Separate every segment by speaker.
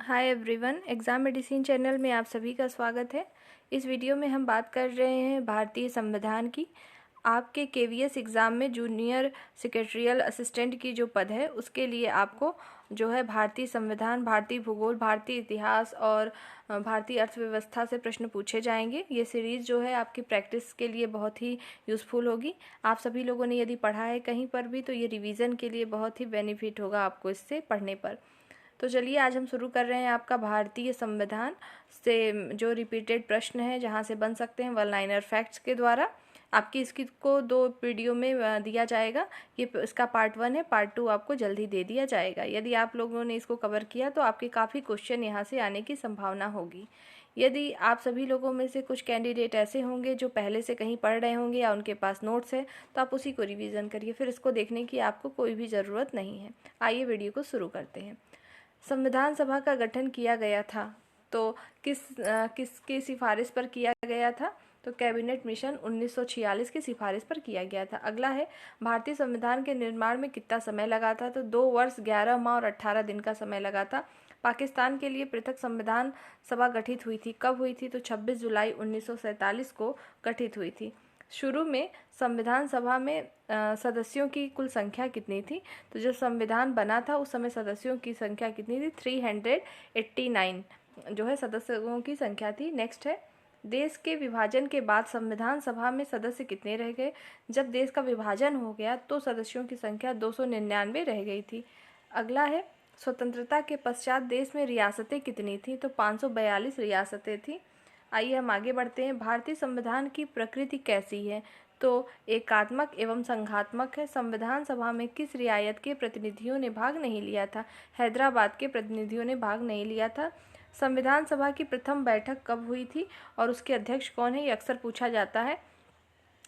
Speaker 1: Hi everyone, exam medicine channel में आप सभी का स्वागत है। इस वीडियो में हम बात कर रहे हैं भारतीय संविधान की। आपके केवीएस एग्ज़ाम में जूनियर सेक्रेटरियल असिस्टेंट की जो पद है उसके लिए आपको जो है भारतीय संविधान, भारतीय भूगोल, भारतीय इतिहास और भारतीय अर्थव्यवस्था से प्रश्न पूछे जाएंगे। ये सीरीज़ जो है आपकी प्रैक्टिस के लिए बहुत ही यूज़फुल होगी। आप सभी लोगों ने यदि पढ़ा है कहीं पर भी तो ये रिवीजन के लिए बहुत ही बेनिफिट होगा आपको इससे पढ़ने पर। तो चलिए आज हम शुरू कर रहे हैं आपका भारतीय संविधान से जो रिपीटेड प्रश्न है जहां से बन सकते हैं वन लाइनर फैक्ट्स के द्वारा। आपकी इसकी को 2 वीडियो में दिया जाएगा। ये इसका पार्ट 1 है, पार्ट 2 आपको जल्दी दे दिया जाएगा। यदि आप लोगों ने इसको कवर किया तो आपके काफ़ी क्वेश्चन यहाँ से आने की संभावना होगी। यदि आप सभी लोगों में से कुछ कैंडिडेट ऐसे होंगे जो पहले से कहीं पढ़ रहे होंगे या उनके पास नोट्स है तो आप उसी को रिवीजन करिए, फिर इसको देखने की आपको कोई भी ज़रूरत नहीं है। आइए वीडियो को शुरू करते हैं। संविधान सभा का गठन किया गया था तो किसकी सिफारिश पर किया गया था? तो कैबिनेट मिशन 1946 की सिफारिश पर किया गया था। अगला है भारतीय संविधान के निर्माण में कितना समय लगा था? तो 2 वर्ष 11 माह और 18 दिन का समय लगा था। पाकिस्तान के लिए पृथक संविधान सभा गठित हुई थी, कब हुई थी? तो 26 जुलाई 1947 को गठित हुई थी। शुरू में संविधान सभा में सदस्यों की कुल संख्या कितनी थी? तो जब संविधान बना था उस समय सदस्यों की संख्या कितनी थी? 389 जो है सदस्यों की संख्या थी। नेक्स्ट है देश के विभाजन के बाद संविधान सभा में सदस्य कितने रह गए? जब देश का विभाजन हो गया तो सदस्यों की संख्या 299 रह गई थी। अगला है स्वतंत्रता के पश्चात देश में रियासतें कितनी थी? तो 542 रियासतें थी। आइए हम आगे बढ़ते हैं। भारतीय संविधान की प्रकृति कैसी है? तो एकात्मक एवं संघात्मक है। संविधान सभा में किस रियायत के प्रतिनिधियों ने भाग नहीं लिया था? हैदराबाद के प्रतिनिधियों ने भाग नहीं लिया था। संविधान सभा की प्रथम बैठक कब हुई थी और उसके अध्यक्ष कौन है? ये अक्सर पूछा जाता है।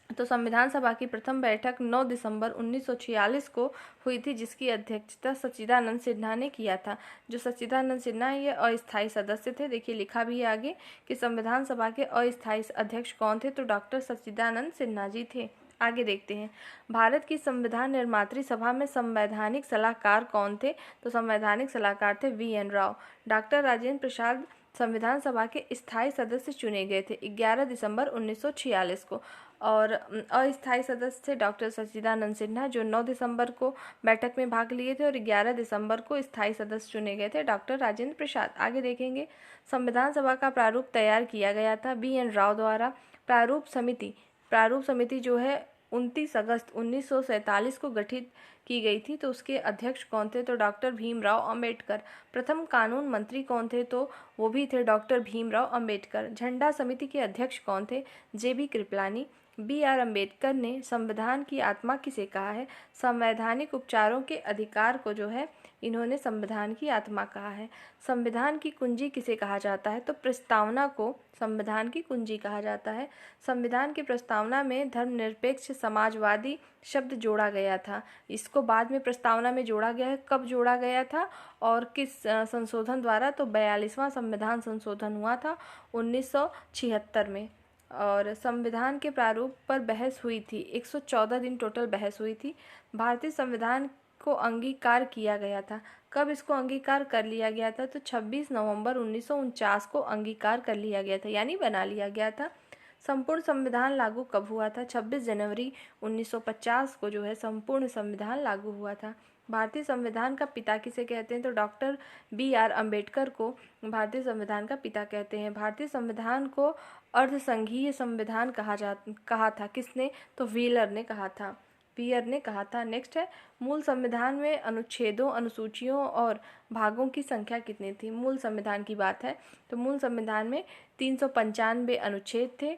Speaker 1: तो संविधान सभा की प्रथम बैठक 9 दिसंबर 1946 को हुई थी, जिसकी अध्यक्षता सच्चिदानंद सिन्हा ने किया था। जो सच्चिदानंद सिन्हा ये अस्थायी सदस्य थे। देखिए लिखा भी है आगे कि संविधान सभा के अस्थायी अध्यक्ष कौन थे? तो डॉक्टर सच्चिदानंद सिन्हा जी थे। आगे देखते हैं भारत की संविधान निर्मात्री सभा में संवैधानिक सलाहकार कौन थे? तो संवैधानिक सलाहकार थे वी.एन. राव। डॉक्टर राजेंद्र प्रसाद संविधान सभा के स्थायी सदस्य चुने गए थे 11 दिसंबर 1946 को। और अस्थायी सदस्य थे डॉक्टर सच्चिदानंद सिन्हा जो 9 दिसंबर को बैठक में भाग लिए थे, और 11 दिसंबर को स्थायी सदस्य चुने गए थे डॉक्टर राजेंद्र प्रसाद। आगे देखेंगे संविधान सभा का प्रारूप तैयार किया गया था वी.एन. राव द्वारा। प्रारूप समिति जो है 29 अगस्त 1947 को गठित की गई थी। तो उसके अध्यक्ष कौन थे? तो डॉक्टर भीमराव अंबेडकर। प्रथम कानून मंत्री कौन थे? तो वो भी थे डॉक्टर भीमराव अंबेडकर। झंडा समिति के अध्यक्ष कौन थे? जे.बी. कृपलानी। बी.आर. अम्बेडकर ने संविधान की आत्मा किसे कहा है? संवैधानिक उपचारों के अधिकार को जो है इन्होंने संविधान की आत्मा कहा है। संविधान की कुंजी किसे कहा जाता है? तो प्रस्तावना को संविधान की कुंजी कहा जाता है। संविधान की प्रस्तावना में धर्मनिरपेक्ष समाजवादी शब्द जोड़ा गया था। इसको बाद में प्रस्तावना में जोड़ा गया है। कब जोड़ा गया था और किस संशोधन द्वारा? तो 42वां संविधान संशोधन हुआ था 1976 में। और संविधान के प्रारूप पर बहस हुई थी, 114 दिन टोटल बहस हुई थी। भारतीय संविधान को अंगीकार किया गया था। कब इसको अंगीकार कर लिया गया था? तो 26 नवंबर 1949 को अंगीकार कर लिया गया था, यानी बना लिया गया था। संपूर्ण संविधान लागू कब हुआ था? 26 जनवरी 1950 को जो है संपूर्ण संविधान लागू हुआ था। भारतीय संविधान का पिता किसे कहते हैं? तो डॉक्टर बी.आर. अम्बेडकर को भारतीय संविधान का पिता कहते हैं। भारतीय संविधान को अर्धसंघीय संविधान कहा था किसने? तो व्हीलर ने कहा था। नेक्स्ट है मूल संविधान में अनुच्छेदों, अनुसूचियों और भागों की संख्या कितनी थी? मूल संविधान की बात है तो मूल संविधान में 395 अनुच्छेद थे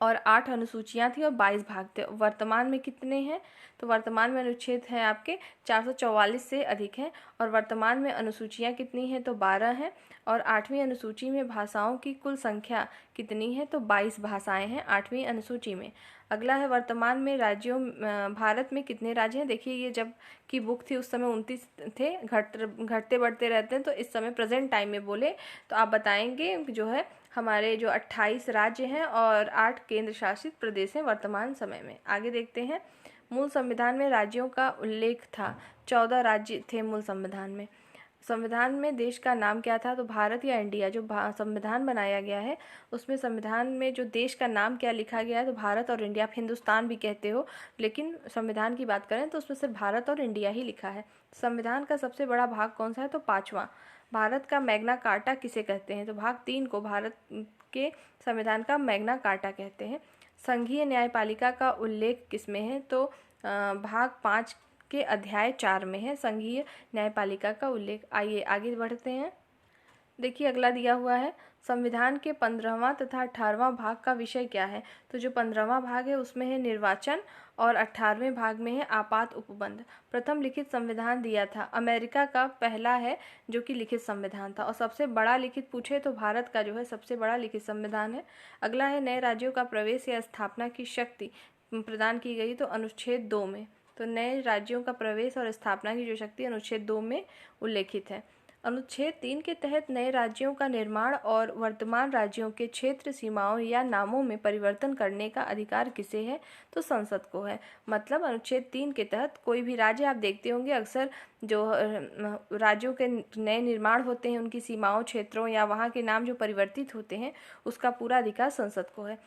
Speaker 1: और 8 अनुसूचियां थी और 22 भाग थे। वर्तमान में कितने हैं? तो वर्तमान में अनुच्छेद हैं आपके 444 से अधिक हैं, और वर्तमान में अनुसूचियां कितनी हैं? तो 12 हैं। और 8वीं अनुसूची में भाषाओं की कुल संख्या कितनी है? तो 22 भाषाएं हैं 8वीं अनुसूची में। अगला है वर्तमान में राज्यों भारत में कितने राज्य हैं? देखिए ये जब की बुक थी उस समय 29 थे, घटते बढ़ते रहते हैं, तो इस समय प्रेजेंट टाइम में बोले तो आप बताएंगे जो है हमारे जो 28 राज्य हैं और 8 केंद्र शासित प्रदेश हैं वर्तमान समय में। आगे देखते हैं मूल संविधान में राज्यों का उल्लेख था, 14 राज्य थे मूल संविधान में। संविधान में देश का नाम क्या था? तो भारत या इंडिया। जो संविधान बनाया गया है उसमें संविधान में जो देश का नाम क्या लिखा गया है? तो भारत और इंडिया। आप हिंदुस्तान भी कहते हो, लेकिन संविधान की बात करें तो उसमें सिर्फ भारत और इंडिया ही लिखा है। संविधान का सबसे बड़ा भाग कौन सा है? तो 5वां। भारत का मैग्ना कार्टा किसे कहते हैं? तो भाग 3 को भारत के संविधान का मैग्ना कार्टा कहते हैं। संघीय न्यायपालिका का उल्लेख किसमें है? तो भाग 5 के अध्याय 4 में है संघीय न्यायपालिका का उल्लेख। आइए आगे बढ़ते हैं। देखिए अगला दिया हुआ है, संविधान के 15वां तथा 18वां भाग का विषय क्या है? तो जो 15वां भाग है उसमें है निर्वाचन और 18वें भाग में है आपात उपबंध। प्रथम लिखित संविधान दिया था, अमेरिका का पहला है जो कि लिखित संविधान था। और सबसे बड़ा लिखित पूछे तो भारत का जो है सबसे बड़ा लिखित संविधान है। अगला है नए राज्यों का प्रवेश या स्थापना की शक्ति प्रदान की गई, तो अनुच्छेद 2 में। तो नए राज्यों का प्रवेश और स्थापना की जो शक्ति अनुच्छेद 2 में उल्लेखित है। अनुच्छेद 3 के तहत नए राज्यों का निर्माण और वर्तमान राज्यों के क्षेत्र सीमाओं या नामों में परिवर्तन करने का अधिकार किसे है? तो संसद को है। मतलब अनुच्छेद 3 के तहत कोई भी राज्य आप देखते होंगे अक्सर जो राज्यों के नए निर्माण होते हैं उनकी सीमाओं, क्षेत्रों या वहाँ के नाम जो परिवर्तित होते हैं उसका पूरा अधिकार संसद को है।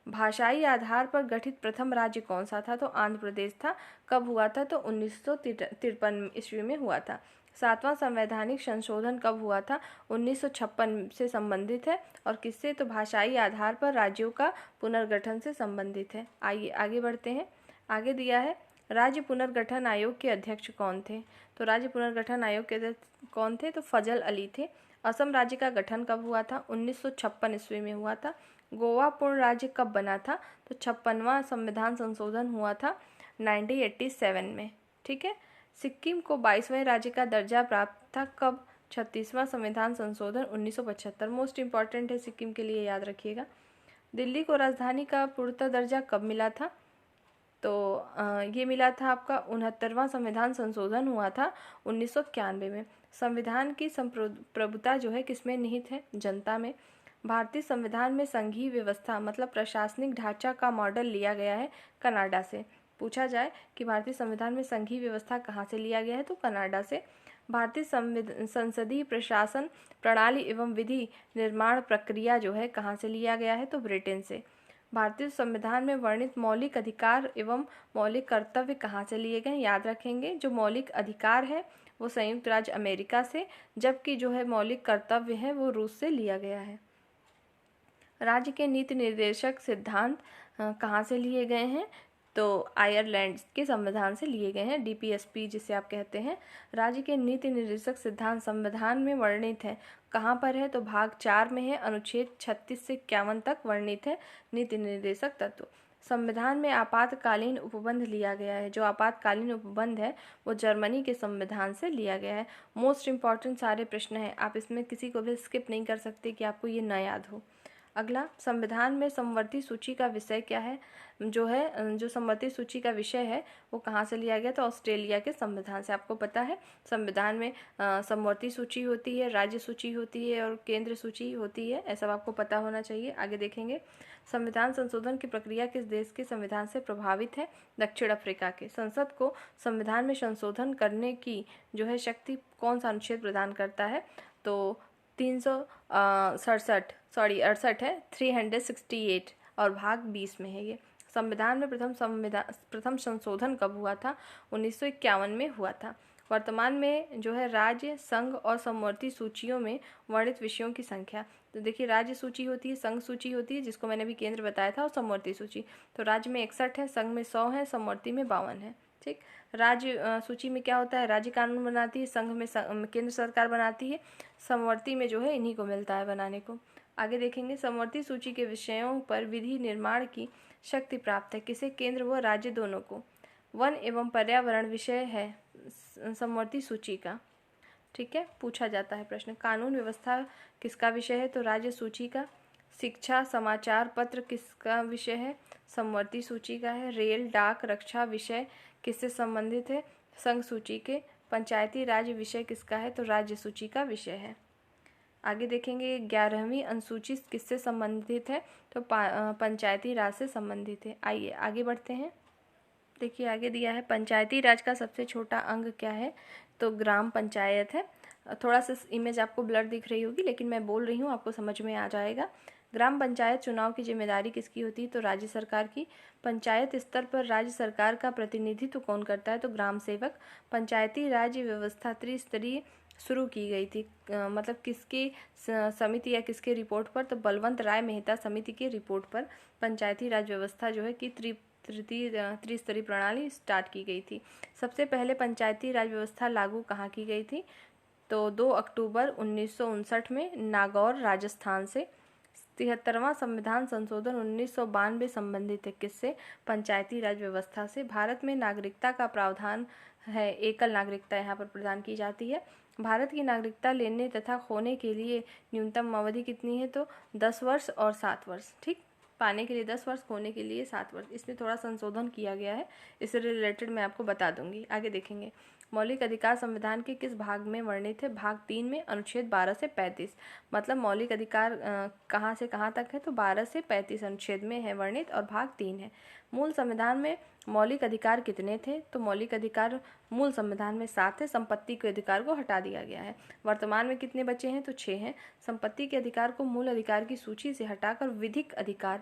Speaker 1: भाषाई आधार पर गठित प्रथम राज्य कौन सा था? तो आंध्र प्रदेश था। कब हुआ था? तो 1953 ईस्वी में हुआ था। 7वां संवैधानिक संशोधन कब हुआ था? 1956 से संबंधित है। और किससे? तो भाषाई आधार पर राज्यों का पुनर्गठन से संबंधित है। आइए आगे बढ़ते हैं। आगे दिया है, राज्य पुनर्गठन आयोग के अध्यक्ष कौन थे? तो राज्य पुनर्गठन आयोग के अध्यक्ष कौन थे? तो फजल अली थे। असम राज्य का गठन कब हुआ था? 1956 ईस्वी में हुआ था। गोवा पूर्ण राज्य कब बना था? तो 56वां संविधान संशोधन हुआ था 1987 में। ठीक है। सिक्किम को 22वें राज्य का दर्जा प्राप्त था कब? 36वां संविधान संशोधन 1975। मोस्ट इंपॉर्टेंट है सिक्किम के लिए, याद रखिएगा। दिल्ली को राजधानी का पूर्णतः दर्जा कब मिला था? तो ये मिला था आपका 69वां संविधान संशोधन हुआ था 1991 में। संविधान की संप्रभुता जो है किसमें निहित है? जनता में। भारतीय संविधान में संघीय व्यवस्था मतलब प्रशासनिक ढांचा का मॉडल लिया गया है कनाडा से। पूछा जाए कि भारतीय संविधान में संघीय व्यवस्था कहाँ से लिया गया है? तो कनाडा से। भारतीय संसदीय प्रशासन प्रणाली एवं विधि निर्माण प्रक्रिया जो है कहाँ से लिया गया है? तो ब्रिटेन से। भारतीय संविधान में वर्णित मौलिक अधिकार एवं मौलिक कर्तव्य कहाँ से लिए गए? याद रखेंगे, जो मौलिक अधिकार है वो संयुक्त राज्य अमेरिका से, जबकि जो है मौलिक कर्तव्य है वो रूस से लिया गया है। राज्य के नीति निर्देशक सिद्धांत कहाँ से लिए गए हैं? तो आयरलैंड के संविधान से लिए गए हैं, डीपीएसपी जिसे आप कहते हैं। राज्य के नीति निर्देशक सिद्धांत संविधान में वर्णित है, कहाँ पर है? तो भाग 4 में है, अनुच्छेद 36 से 51 तक वर्णित है नीति निर्देशक तत्व। संविधान में आपातकालीन उपबंध लिया गया है, जो आपातकालीन उपबंध है वो जर्मनी के संविधान से लिया गया है। मोस्ट इंपॉर्टेंट सारे प्रश्न हैं, आप इसमें किसी को भी स्किप नहीं कर सकते कि आपको ये न याद हो। अगला, संविधान में समवर्ती सूची का विषय क्या है? जो समवर्ती सूची का विषय है वो कहाँ से लिया गया? तो ऑस्ट्रेलिया के संविधान से। आपको पता है संविधान में समवर्ती सूची होती है, राज्य सूची होती है और केंद्र सूची होती है, ऐसा आपको पता होना चाहिए। आगे देखेंगे, संविधान संशोधन की प्रक्रिया किस देश के संविधान से प्रभावित है? दक्षिण अफ्रीका के। संसद को संविधान में संशोधन करने की जो है शक्ति कौन सा अनुच्छेद प्रदान करता है? तो 368 है, 368 और भाग 20 में है ये। संविधान में प्रथम संशोधन कब हुआ था? 1951 में हुआ था। वर्तमान में जो है राज्य, संघ और समवर्ती सूचियों में वर्णित विषयों की संख्या। तो देखिए, राज्य सूची होती है, संघ सूची होती है जिसको मैंने अभी केंद्र बताया था, और समवर्ती सूची। तो राज्य में 61 है, संघ में 100 है, समवर्ती में 52 है। ठीक। राज्य सूची में क्या होता है? राज्य कानून बनाती है, संघ में केंद्र सरकार बनाती है, समवर्ती में जो है इन्हीं को मिलता है बनाने को। आगे देखेंगे, समवर्ती सूची के विषयों पर विधि निर्माण की शक्ति प्राप्त है किसे? केंद्र व राज्य दोनों को। वन एवं पर्यावरण विषय है समवर्ती सूची का। ठीक है, पूछा जाता है प्रश्न। कानून व्यवस्था किसका विषय है? तो राज्य सूची का। शिक्षा समाचार पत्र किसका विषय है? समवर्ती सूची का है। रेल डाक रक्षा विषय किससे संबंधित है? संघ सूची के। पंचायती राज विषय किसका है? तो राज्य सूची का विषय है। आगे देखेंगे, 11वीं अनुसूची किससे संबंधित है? तो पंचायती राज से संबंधित है। आइए आगे बढ़ते हैं। देखिए आगे दिया है, पंचायती राज का सबसे छोटा अंग क्या है? तो ग्राम पंचायत है। थोड़ा सा इमेज आपको ब्लर दिख रही होगी, लेकिन मैं बोल रही हूँ, आपको समझ में आ जाएगा। ग्राम पंचायत चुनाव की जिम्मेदारी किसकी होती है? तो राज्य सरकार की। पंचायत स्तर पर राज्य सरकार का प्रतिनिधित्व कौन करता है? तो ग्राम सेवक। पंचायती राज व्यवस्था त्रिस्तरीय शुरू की गई थी, मतलब किसकी समिति या किसके रिपोर्ट पर? तो बलवंत राय मेहता समिति की रिपोर्ट पर पंचायती राज व्यवस्था जो है कि त्रिस्तरीय प्रणाली स्टार्ट की गई थी। सबसे पहले पंचायती राज व्यवस्था लागू कहाँ की गई थी? तो 2 अक्टूबर 1959 में नागौर, राजस्थान से। 73वां संविधान संशोधन 1992 संबंधित है किससे? पंचायती राज व्यवस्था से। भारत में नागरिकता का प्रावधान है, एकल नागरिकता यहाँ पर प्रदान की जाती है। भारत की नागरिकता लेने तथा खोने के लिए न्यूनतम अवधि कितनी है? तो 10 वर्ष और 7 वर्ष। ठीक, पाने के लिए 10 वर्ष, खोने के लिए 7 वर्ष। इसमें थोड़ा संशोधन किया गया है, इससे रिलेटेड मैं आपको बता दूंगी। आगे देखेंगे, मौलिक अधिकार संविधान के किस भाग में वर्णित है? भाग 3 में, अनुच्छेद 12 से 35। मतलब मौलिक अधिकार कहाँ से कहाँ तक है? तो 12 से 35 अनुच्छेद में है वर्णित, और भाग 3 है। मूल संविधान में मौलिक अधिकार कितने थे? तो मौलिक अधिकार मूल संविधान में 7 है। संपत्ति के अधिकार को हटा दिया गया है। वर्तमान में कितने बचे हैं? तो 6 हैं। संपत्ति के अधिकार को मूल अधिकार की सूची से हटाकर विधिक अधिकार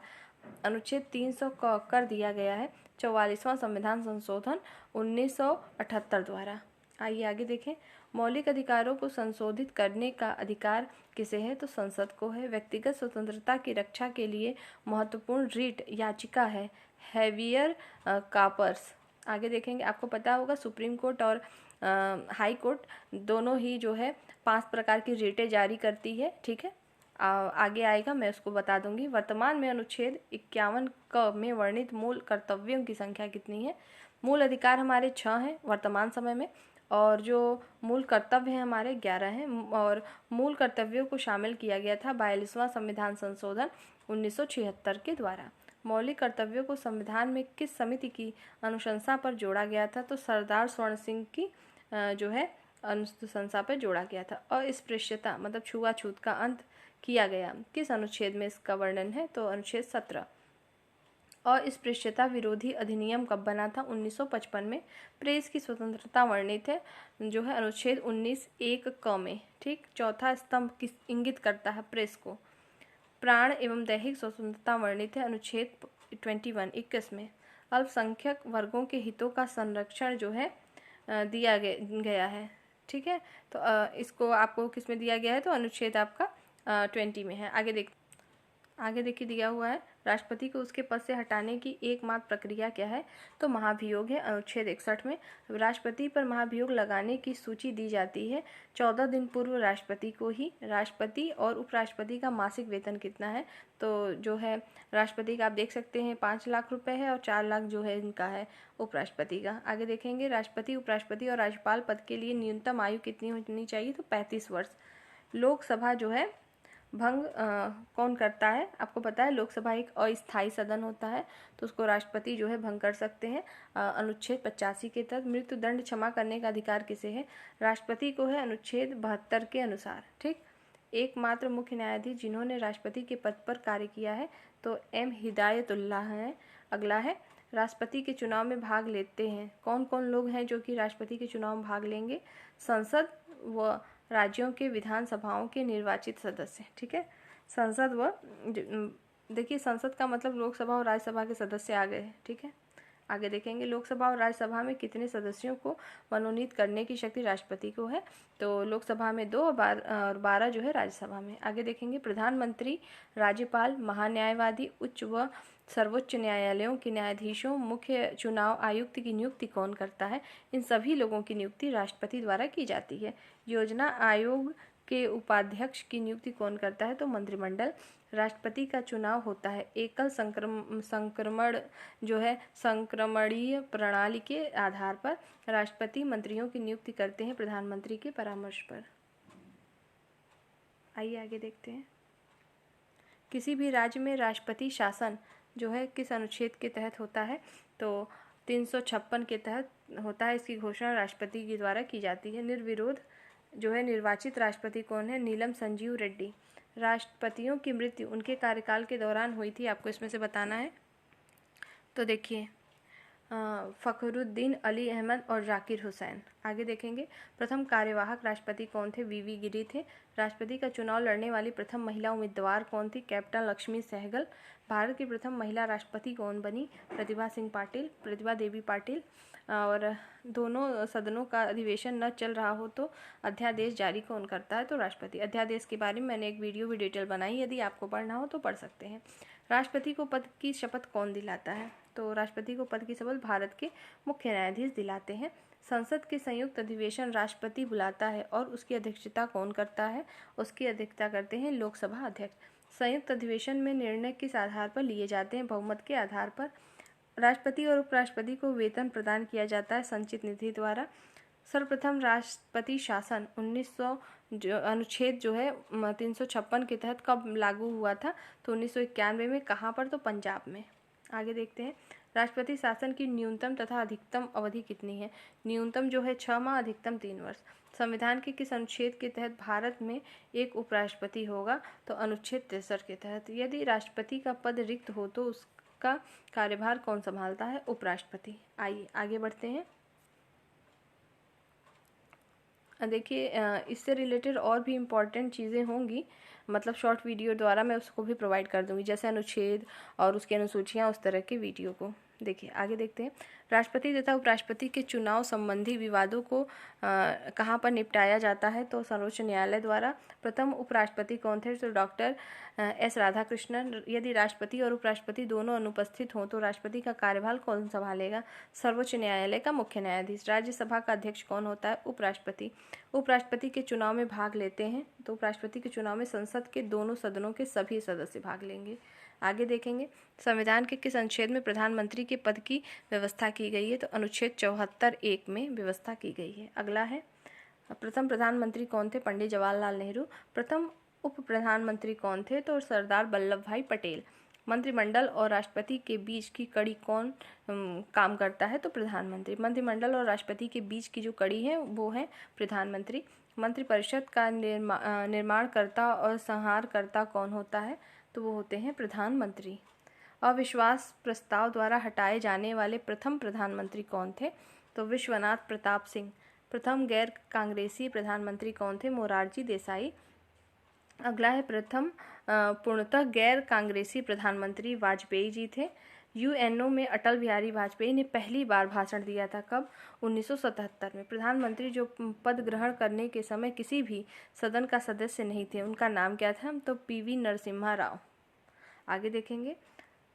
Speaker 1: अनुच्छेद 300 कर दिया गया है 44वां संविधान संशोधन 1978 द्वारा। आइए आगे देखें, मौलिक अधिकारों को संशोधित करने का अधिकार किसे है? तो संसद को है। व्यक्तिगत स्वतंत्रता की रक्षा के लिए महत्वपूर्ण रीट याचिका है हैवियर कापर्स। आगे देखेंगे, आपको पता होगा सुप्रीम कोर्ट और हाई कोर्ट दोनों ही जो है 5 प्रकार की रीटें जारी करती है। ठीक है, आगे आएगा, मैं उसको बता दूंगी। वर्तमान में अनुच्छेद 51 क में वर्णित मूल कर्तव्यों की संख्या कितनी है? मूल अधिकार हमारे 6 हैं वर्तमान समय में, और जो मूल कर्तव्य हैं हमारे 11 हैं। और मूल कर्तव्यों को शामिल किया गया था 42वां संविधान संशोधन 1976 के द्वारा। मौलिक कर्तव्यों को संविधान में किस समिति की अनुशंसा पर जोड़ा गया था? तो सरदार स्वर्ण सिंह की जो है अनुशंसा पर जोड़ा गया था। अस्पृश्यता मतलब छुआछूत का अंत किया गया किस अनुच्छेद में? इसका वर्णन है तो अनुच्छेद 17। अस्पृश्यता विरोधी अधिनियम कब बना था? 1955 में। प्रेस की स्वतंत्रता वर्णित है जो है अनुच्छेद 19(1) क में। ठीक, चौथा स्तंभ किस इंगित करता है? प्रेस को। प्राण एवं दैहिक स्वतंत्रता वर्णित है अनुच्छेद 21 में। अल्पसंख्यक वर्गों के हितों का संरक्षण जो है दिया गया है। ठीक है, तो इसको आपको किस में दिया गया है? तो अनुच्छेद आपका 20 में है। आगे देखिए दिया हुआ है, राष्ट्रपति को उसके पद से हटाने की एकमात्र प्रक्रिया क्या है? तो महाभियोग है अनुच्छेद 61 में। राष्ट्रपति पर महाभियोग लगाने की सूची दी जाती है 14 दिन पूर्व राष्ट्रपति को ही। राष्ट्रपति और उपराष्ट्रपति का मासिक वेतन कितना है? तो जो है राष्ट्रपति का आप देख सकते हैं 5 लाख रुपए है, और 4 लाख जो है इनका है उपराष्ट्रपति का। आगे देखेंगे, राष्ट्रपति, उपराष्ट्रपति और राज्यपाल पद के लिए न्यूनतम आयु कितनी होनी चाहिए? तो 35 वर्ष। लोकसभा जो है भंग कौन करता है? आपको पता है लोकसभा एक अस्थायी सदन होता है, तो उसको राष्ट्रपति जो है भंग कर सकते हैं अनुच्छेद 85 के तहत। मृत्यु दंड क्षमा करने का अधिकार किसे है? राष्ट्रपति को है अनुच्छेद 72 के अनुसार। ठीक, एकमात्र मुख्य न्यायाधीश जिन्होंने राष्ट्रपति के पद पर कार्य किया है तो एम हिदायतुल्लाह है। अगला है, राष्ट्रपति के चुनाव में भाग लेते हैं कौन कौन लोग हैं जो कि राष्ट्रपति के चुनाव में भाग लेंगे? संसद व राज्यों के विधानसभाओं के निर्वाचित सदस्य। ठीक है, संसद व देखिए संसद का मतलब लोकसभा और राज्यसभा के सदस्य आ गए। ठीक है, आगे देखेंगे, लोकसभा और राज्यसभा में कितने सदस्यों को मनोनीत करने की शक्ति राष्ट्रपति को है? तो लोकसभा में 2 और 12 जो है राज्यसभा में। आगे देखेंगे, प्रधानमंत्री, राज्यपाल, महान्यायवादी, उच्च व सर्वोच्च न्यायालयों के न्यायाधीशों, मुख्य चुनाव आयुक्त की नियुक्ति कौन करता है? इन सभी लोगों की नियुक्ति राष्ट्रपति द्वारा की जाती है। योजना आयोग के उपाध्यक्ष की नियुक्ति कौन करता है? तो मंत्रिमंडल। राष्ट्रपति का चुनाव होता है एकल संक्रमण जो है संक्रमणीय प्रणाली के आधार पर। राष्ट्रपति मंत्रियों की नियुक्ति करते हैं प्रधानमंत्री के परामर्श पर। आइए आगे देखते हैं, किसी भी राज्य में राष्ट्रपति शासन जो है किस अनुच्छेद के तहत होता है? तो 356 के तहत होता है। इसकी घोषणा राष्ट्रपति के द्वारा की जाती है। निर्विरोध जो है निर्वाचित राष्ट्रपति कौन है? नीलम संजीव रेड्डी। राष्ट्रपतियों की मृत्यु उनके कार्यकाल के दौरान हुई थी, आपको इसमें से बताना है। तो देखिए फ़खरुद्दीन अली अहमद और जाकिर हुसैन। आगे देखेंगे, प्रथम कार्यवाहक राष्ट्रपति कौन थे? वीवी गिरी थे। राष्ट्रपति का चुनाव लड़ने वाली प्रथम महिला उम्मीदवार कौन थी? कैप्टन लक्ष्मी सहगल। भारत की प्रथम महिला राष्ट्रपति कौन बनी? प्रतिभा सिंह पाटिल, प्रतिभा देवी पाटिल। और दोनों सदनों का अधिवेशन न चल रहा हो तो अध्यादेश जारी कौन करता है? तो राष्ट्रपति। अध्यादेश के बारे में मैंने एक वीडियो भी डिटेल बनाई, यदि आपको पढ़ना हो तो पढ़ सकते हैं। राष्ट्रपति को पद की शपथ कौन दिलाता है? तो राष्ट्रपति को पद की शपथ भारत के मुख्य न्यायाधीश दिलाते हैं। संसद के संयुक्त अधिवेशन राष्ट्रपति बुलाता है और उसकी अध्यक्षता कौन करता है? उसकी अध्यक्षता करते हैं लोकसभा अध्यक्ष। संयुक्त अधिवेशन में निर्णय किस आधार पर लिए जाते हैं? बहुमत के आधार पर। राष्ट्रपति और उपराष्ट्रपति को वेतन प्रदान किया जाता है संचित निधि द्वारा। सर्वप्रथम राष्ट्रपति शासन 1900 अनुच्छेद 356 के तहत कब लागू हुआ था? तो 1991 में। कहाँ पर? तो पंजाब में। आगे देखते हैं, राष्ट्रपति शासन की न्यूनतम तथा अधिकतम अवधि कितनी है? न्यूनतम 6 माह, अधिकतम 3 वर्ष। संविधान के किस अनुच्छेद के तहत भारत में एक उपराष्ट्रपति होगा? तो अनुच्छेद 63 के तहत। यदि राष्ट्रपति का पद रिक्त हो तो उसका कार्यभार कौन संभालता है? उपराष्ट्रपति। आइए आगे बढ़ते हैं। देखिए, इससे रिलेटेड और भी इम्पॉर्टेंट चीज़ें होंगी, मतलब शॉर्ट वीडियो द्वारा मैं उसको भी प्रोवाइड कर दूंगी, जैसे अनुच्छेद और उसकी अनुसूचियाँ, उस तरह के वीडियो को। देखिए आगे देखते हैं, राष्ट्रपति तथा उपराष्ट्रपति के चुनाव संबंधी विवादों को कहाँ पर निपटाया जाता है? तो सर्वोच्च न्यायालय द्वारा। प्रथम उपराष्ट्रपति कौन थे? तो डॉक्टर एस राधाकृष्णन। यदि राष्ट्रपति और उपराष्ट्रपति दोनों अनुपस्थित हों तो राष्ट्रपति का कार्यभार कौन संभालेगा? सर्वोच्च न्यायालय का मुख्य न्यायाधीश। राज्यसभा का अध्यक्ष कौन होता है? उपराष्ट्रपति। उपराष्ट्रपति के चुनाव में भाग लेते हैं, तो उपराष्ट्रपति के चुनाव में संसद के दोनों सदनों के सभी सदस्य भाग लेंगे। आगे देखेंगे, संविधान के किस अनुच्छेद में प्रधानमंत्री के पद की व्यवस्था की गई है? तो अनुच्छेद 74(1) में व्यवस्था की गई है। अगला है, प्रथम प्रधानमंत्री कौन थे? पंडित जवाहरलाल नेहरू। प्रथम उप प्रधानमंत्री कौन थे? तो सरदार वल्लभ भाई पटेल। मंत्रिमंडल और राष्ट्रपति के बीच की कड़ी कौन काम करता है? तो प्रधानमंत्री। मंत्रिमंडल और राष्ट्रपति के बीच की जो कड़ी है वो है प्रधानमंत्री। मंत्रिपरिषद का निर्माणकर्ता और संहारकर्ता कौन होता है? तो वो होते हैं प्रधानमंत्री। अविश्वास प्रस्ताव द्वारा हटाए जाने वाले प्रथम प्रधानमंत्री कौन थे? तो विश्वनाथ प्रताप सिंह। प्रथम गैर कांग्रेसी प्रधानमंत्री कौन थे? मोरारजी देसाई। अगला है, प्रथम पूर्णतः गैर कांग्रेसी प्रधानमंत्री वाजपेयी जी थे। यूएनओ में अटल बिहारी वाजपेयी ने पहली बार भाषण दिया था, कब? 1977 में। प्रधानमंत्री जो पद ग्रहण करने के समय किसी भी सदन का सदस्य नहीं थे, उनका नाम क्या था? तो पीवी नरसिम्हा राव। आगे देखेंगे,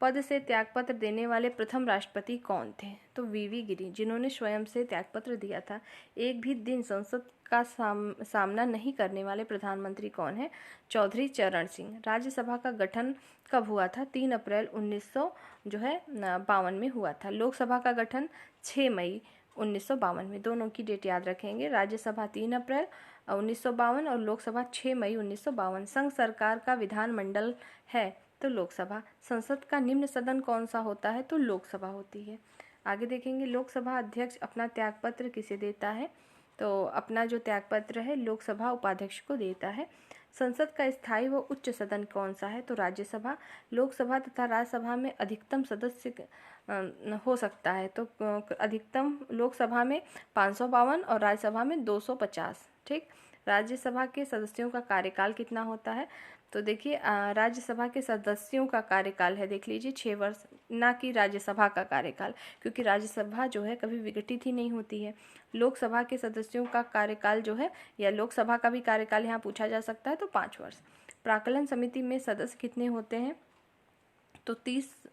Speaker 1: पद से त्यागपत्र देने वाले प्रथम राष्ट्रपति कौन थे? तो वीवी गिरी, जिन्होंने स्वयं से त्यागपत्र दिया था। एक भी दिन संसद का सामना नहीं करने वाले प्रधानमंत्री कौन है? चौधरी चरण सिंह। राज्यसभा का गठन कब हुआ था? 3 अप्रैल 1952 में हुआ था। लोकसभा का गठन 6 मई 1952 में। दोनों की डेट याद रखेंगे, राज्यसभा 3 अप्रैल 1952 और लोकसभा 6 मई 1952। संघ सरकार का विधानमंडल है तो लोकसभा। संसद का निम्न सदन कौन सा होता है? तो लोकसभा होती है। आगे देखेंगे, लोकसभा अध्यक्ष अपना त्यागपत्र किसे देता है? तो अपना जो त्यागपत्र है लोकसभा उपाध्यक्ष को देता है। संसद का स्थायी व उच्च सदन कौन सा है? तो राज्यसभा। लोकसभा तथा राज्यसभा में अधिकतम सदस्य हो सकता है, तो अधिकतम लोकसभा में 552 और राज्यसभा में 250। ठीक। राज्यसभा के सदस्यों का कार्यकाल कितना होता है? तो देखिए, राज्यसभा के सदस्यों का कार्यकाल है, देख लीजिए, 6 वर्ष, ना कि राज्यसभा का कार्यकाल, क्योंकि राज्यसभा जो है कभी विघटित ही नहीं होती है। लोकसभा के सदस्यों का कार्यकाल जो है, या लोकसभा का भी कार्यकाल यहाँ पूछा जा सकता है, तो 5 वर्ष। प्राक्कलन समिति में सदस्य कितने होते हैं? तो 30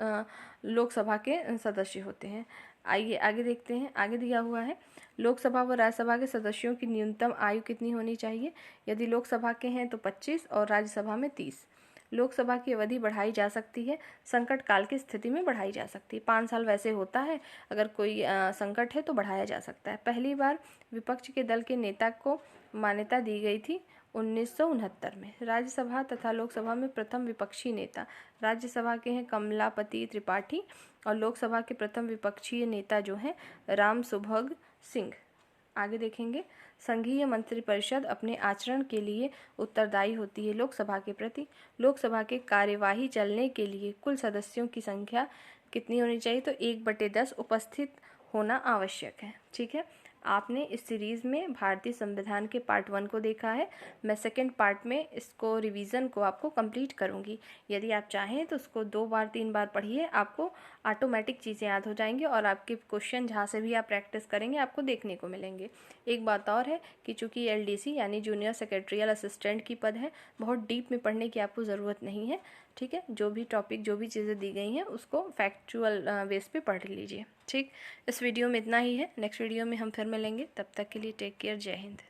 Speaker 1: लोकसभा के सदस्य होते हैं। आइए आगे देखते हैं, आगे दिया हुआ है, लोकसभा व राज्यसभा के सदस्यों की न्यूनतम आयु कितनी होनी चाहिए? यदि लोकसभा के हैं तो 25 और राज्यसभा में 30। लोकसभा की अवधि बढ़ाई जा सकती है, संकट काल की स्थिति में बढ़ाई जा सकती है। 5 साल वैसे होता है, अगर कोई संकट है तो बढ़ाया जा सकता है। पहली बार विपक्ष के दल के नेता को मान्यता दी गई थी 1969 में। राज्यसभा तथा लोकसभा में प्रथम विपक्षी नेता, राज्यसभा के हैं कमलापति त्रिपाठी और लोकसभा के प्रथम विपक्षीय नेता जो हैं राम सुभग सिंह। आगे देखेंगे, संघीय मंत्रिपरिषद अपने आचरण के लिए उत्तरदायी होती है लोकसभा के प्रति। लोकसभा के कार्यवाही चलने के लिए कुल सदस्यों की संख्या कितनी होनी चाहिए? तो 1/10 उपस्थित होना आवश्यक है। ठीक है, आपने इस सीरीज़ में भारतीय संविधान के पार्ट 1 को देखा है। मैं सेकंड पार्ट में इसको रिवीजन को आपको कंप्लीट करूंगी। यदि आप चाहें तो उसको 2 बार 3 बार पढ़िए, आपको ऑटोमेटिक चीज़ें याद हो जाएंगी और आपके क्वेश्चन जहाँ से भी आप प्रैक्टिस करेंगे आपको देखने को मिलेंगे। एक बात और है कि चूँकि LDC यानी जूनियर सेक्रेटरियल असिस्टेंट की पद है, बहुत डीप में पढ़ने की आपको ज़रूरत नहीं है। ठीक है, जो भी टॉपिक जो भी चीज़ें दी गई हैं उसको फैक्चुअल बेस पे पढ़ लीजिए। ठीक, इस वीडियो में इतना ही है। नेक्स्ट वीडियो में हम फिर मिलेंगे, तब तक के लिए टेक केयर, जय हिंद।